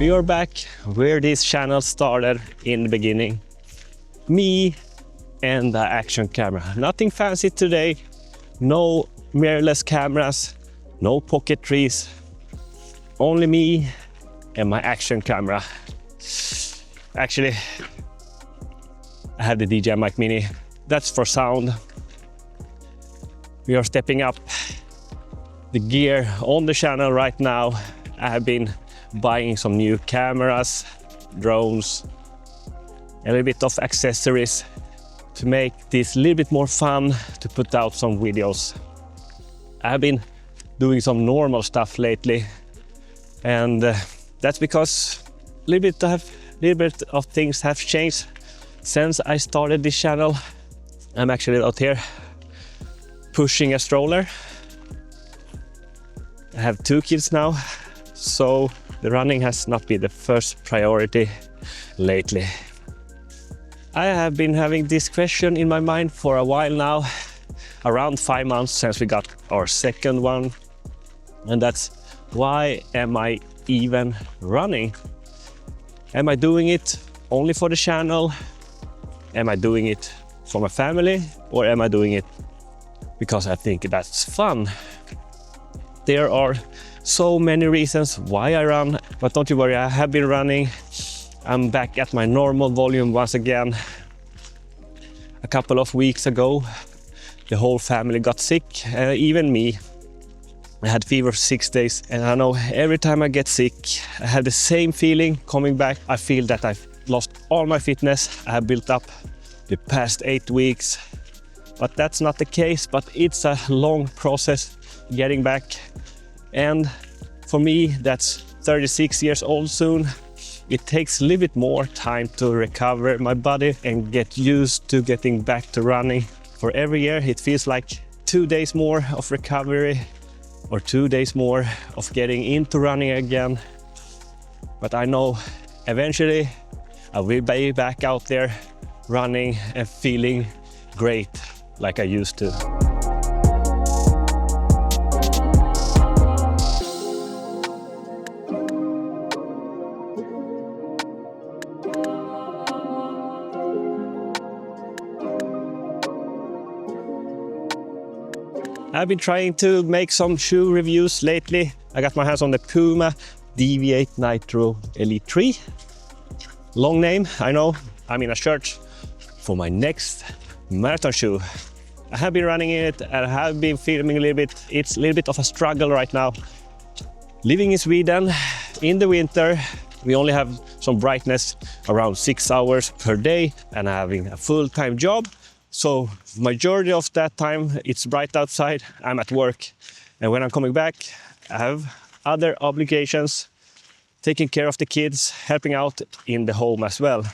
We are back where this channel started in the beginning. Me and the action camera. Nothing fancy today. No mirrorless cameras, no pocket trees. Only me and my action camera. Actually, I have the DJI Mic Mini. That's for sound. We are stepping up the gear on the channel right now. I have been buying some new cameras, drones, a little bit of accessories to make this a little bit more fun to put out some videos. I have been doing some normal stuff lately, and that's because a little bit of things have changed since I started this channel. I'm actually out here pushing a stroller. I have 2 kids now, so the running has not been the first priority lately. I have been having this question in my mind for a while now, around 5 months since we got our second one, and that's why am I even running? Am I doing it only for the channel? Am I doing it for my family, or am I doing it because I think that's fun? There are so many reasons why I run, but don't you worry, I have been running. I'm back at my normal volume once again. A couple of weeks ago, the whole family got sick, even me. I had fever for 6 days, and I know every time I get sick, I have the same feeling coming back. I feel that I've lost all my fitness I have built up the past 8 weeks. But that's not the case, but it's a long process getting back. And for me, that's 36 years old soon. It takes a little bit more time to recover my body and get used to getting back to running. For every year, it feels like 2 days more of recovery or 2 days more of getting into running again. But I know eventually I will be back out there running and feeling great like I used to. I've been trying to make some shoe reviews lately. I got my hands on the Puma Deviate Nitro Elite 3. Long name, I know. I'm in a search for my next marathon shoe. I have been running in it and I have been filming a little bit. It's a little bit of a struggle right now. Living in Sweden in the winter, we only have some brightness around 6 hours per day, and having a full-time job. So majority of that time it's bright outside, I'm at work. And when I'm coming back, I have other obligations, taking care of the kids, helping out in the home as well.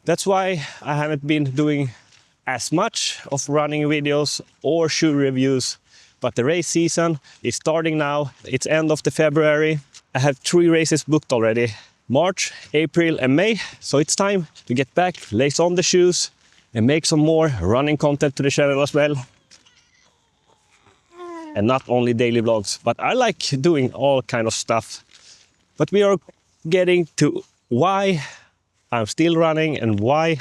That's why I haven't been doing as much of running videos or shoe reviews. But the race season is starting now. It's end of the February. I have 3 races booked already. March, April and May. So it's time to get back, lace on the shoes, and make some more running content to the channel as well. And not only daily vlogs, but I like doing all kind of stuff. But we are getting to why I'm still running and why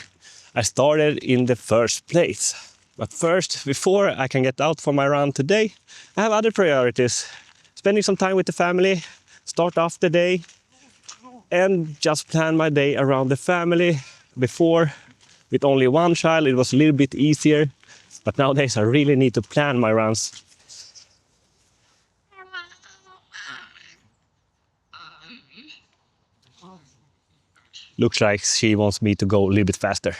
I started in the first place. But first, before I can get out for my run today, I have other priorities. Spending some time with the family, start off the day, and just plan my day around the family. Before, with only 1 child, it was a little bit easier, but nowadays I really need to plan my runs. Looks like she wants me to go a little bit faster.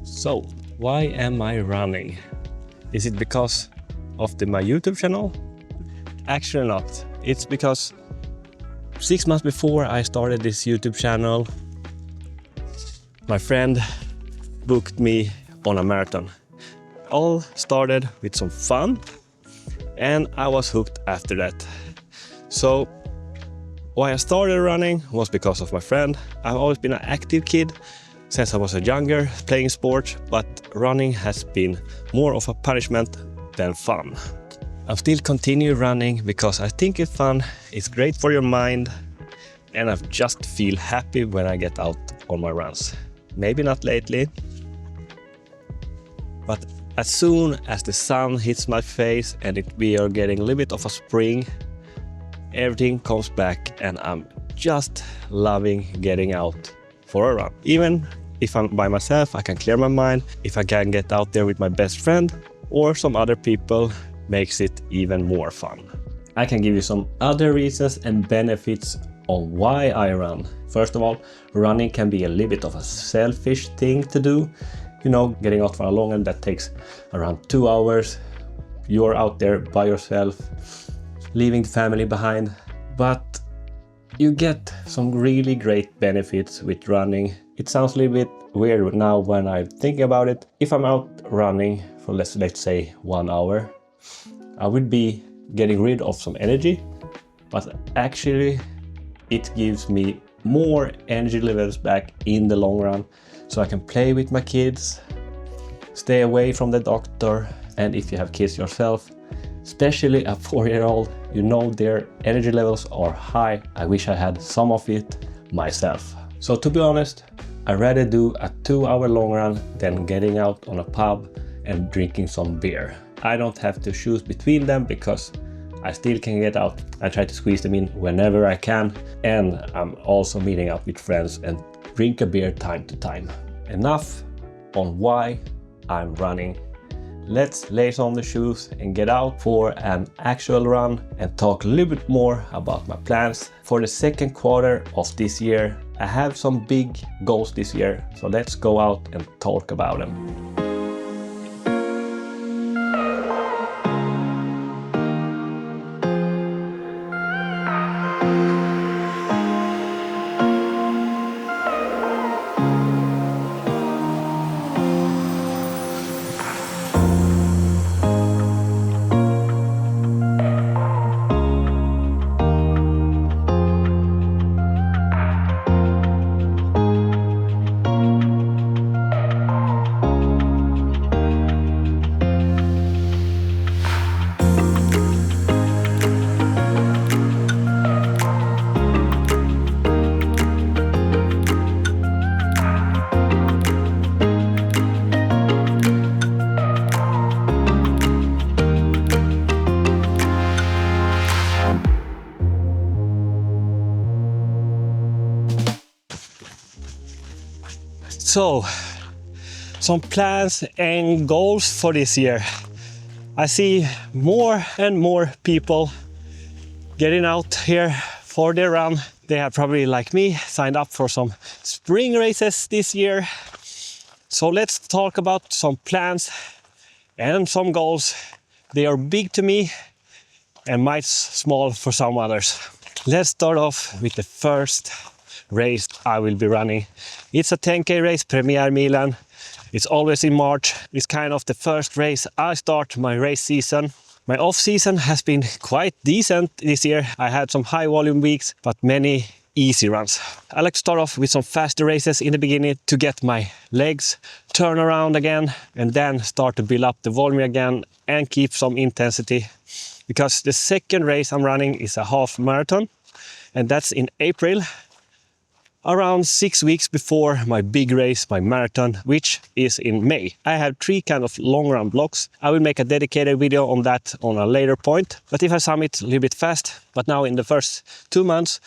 So, why am I running? Is it because of my YouTube channel? Actually not. It's because 6 months before I started this YouTube channel, my friend booked me on a marathon. All started with some fun and I was hooked after that. So why I started running was because of my friend. I've always been an active kid since I was younger, playing sports, but running has been more of a punishment than fun. I still continue running because I think it's fun, it's great for your mind, and I just feel happy when I get out on my runs. Maybe not lately, but as soon as the sun hits my face and we are getting a little bit of a spring, everything comes back and I'm just loving getting out for a run. Even if I'm by myself, I can clear my mind. If I can get out there with my best friend or some other people, makes it even more fun. I can give you some other reasons and benefits on why I run. First of all, running can be a little bit of a selfish thing to do. You know, getting out for a long run that takes around 2 hours. You're out there by yourself, leaving the family behind. But you get some really great benefits with running. It sounds a little bit weird now when I'm thinking about it. If I'm out running for let's say 1 hour, I would be getting rid of some energy, but actually it gives me more energy levels back in the long run, so I can play with my kids, stay away from the doctor, and if you have kids yourself, especially a 4-year-old, you know their energy levels are high. I wish I had some of it myself. So to be honest, I'd rather do a 2-hour long run than getting out on a pub and drinking some beer. I don't have to choose between them because I still can get out. I try to squeeze them in whenever I can, and I'm also meeting up with friends and drink a beer time to time. Enough on why I'm running. Let's lace on the shoes and get out for an actual run and talk a little bit more about my plans for the second quarter of this year. I have some big goals this year, so let's go out and talk about them. So, some plans and goals for this year. I see more and more people getting out here for their run. They have probably, like me, signed up for some spring races this year. So let's talk about some plans and some goals. They are big to me and might small for some others. Let's start off with the first race I will be running. It's a 10K race, Premier Milan. It's always in March. It's kind of the first race I start my race season. My off season has been quite decent this year. I had some high volume weeks, but many easy runs. I like to start off with some faster races in the beginning to get my legs turn around again, and then start to build up the volume again and keep some intensity. Because the second race I'm running is a half marathon, and that's in April, around 6 weeks before my big race, my marathon, which is in May. I have 3 kind of long run blocks. I will make a dedicated video on that on a later point. But if I sum it a little bit fast, but now in the first 2 months,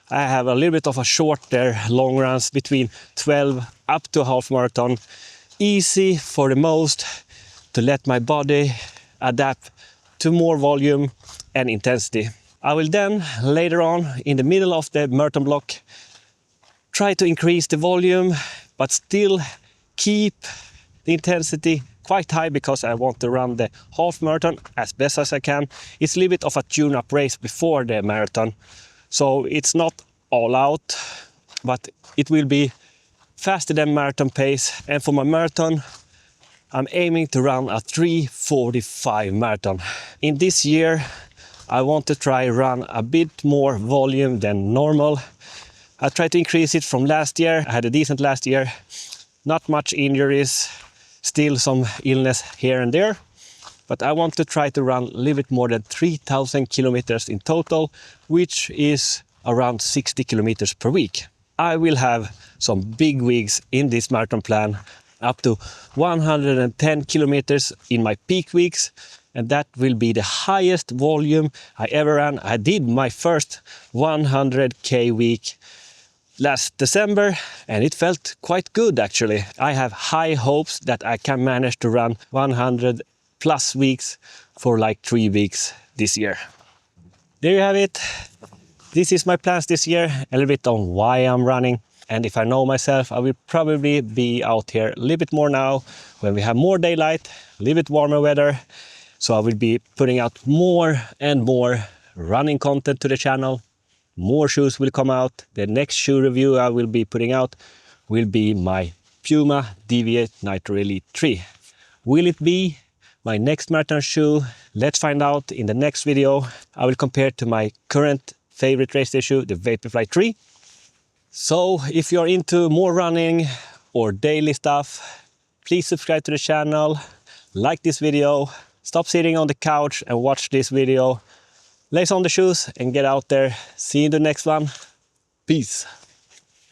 I have a little bit of a shorter long runs between 12 up to half marathon. Easy for the most to let my body adapt to more volume and intensity. I will then later on in the middle of the marathon block try to increase the volume, but still keep the intensity quite high because I want to run the half marathon as best as I can. It's a little bit of a tune-up race before the marathon. So it's not all out, but it will be faster than marathon pace. And for my marathon, I'm aiming to run a 3:45 marathon. In this year, I want to try run a bit more volume than normal. I tried to increase it from last year. I had a decent last year. Not much injuries, still some illness here and there. But I want to try to run a little bit more than 3,000 kilometers in total, which is around 60 kilometers per week. I will have some big weeks in this marathon plan, up to 110 kilometers in my peak weeks, and that will be the highest volume I ever ran. I did my first 100k week last December, and it felt quite good actually. I have high hopes that I can manage to run 100 plus weeks for like 3 weeks this year. There you have it. This is my plans this year, a little bit on why I'm running. And if I know myself, I will probably be out here a little bit more now when we have more daylight, a little bit warmer weather. So I will be putting out more and more running content to the channel. More shoes will come out. The next shoe review I will be putting out will be my Puma Deviate Nitro Elite 3. Will it be my next marathon shoe? Let's find out in the next video. I will compare it to my current favorite race day shoe, the Vaporfly 3. So if you're into more running or daily stuff, please subscribe to the channel, like this video, stop sitting on the couch and watch this video. Lace on the shoes and get out there. See you in the next one. Peace.